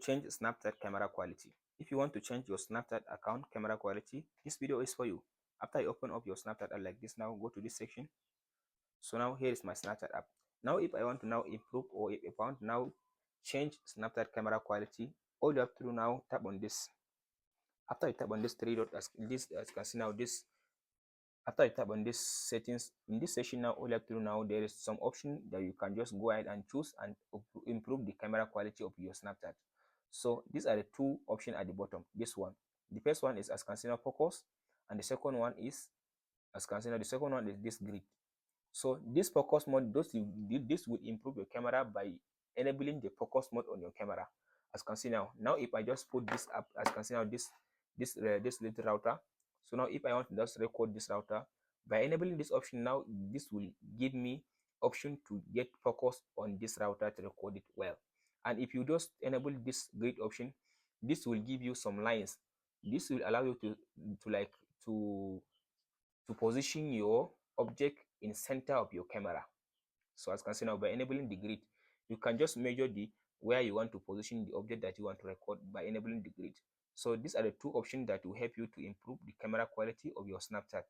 change Snapchat camera quality. If you want to change your Snapchat account camera quality, this video is for you. After you open up your Snapchat app like this, now go to this section. So now here is my Snapchat app. Now if I want to now improve, or if I want to now change Snapchat camera quality, all you have to do now, tap on this. After you tap on this three dot, as you can see now, this after you tap on this settings, in this section now, all you have to do now, there is some option that you can just go ahead and choose and improve the camera quality of your Snapchat. So these are the two options at the bottom. This one, the first one is as can see now, focus, and the second one is as can see now, the second one is this grid. So this focus mode, this will improve your camera by enabling the focus mode on your camera. As you can see now, if I just put this up, as you can see now, this little router. So now if I want to just record this router, by enabling this option now, this will give me option to get focus on this router to record it well. And if you just enable this grid option, this will give you some lines. This will allow you to position your object in center of your camera. So as you can see now, by enabling the grid, you can just measure the where you want to position the object that you want to record by enabling the grid. So these are the two options that will help you to improve the camera quality of your Snapchat.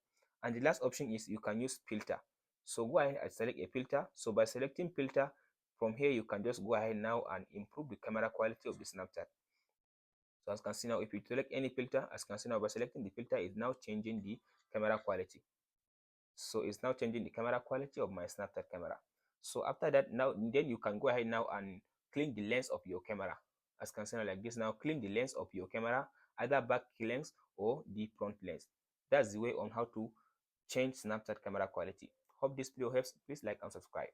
And the last option is you can use filter. So go ahead and select a filter. So by selecting filter, from here you can just go ahead now and improve the camera quality of the Snapchat. So as you can see now, if you select any filter, as you can see now, by selecting the filter, is now changing the camera quality. So it's now changing the camera quality of my Snapchat camera. So after that, now then you can go ahead now and clean the lens of your camera. As you can see now, like this, now clean the lens of your camera, either back lens or the front lens. That's the way on how to change Snapchat camera quality. Hope this video helps. Please like and subscribe.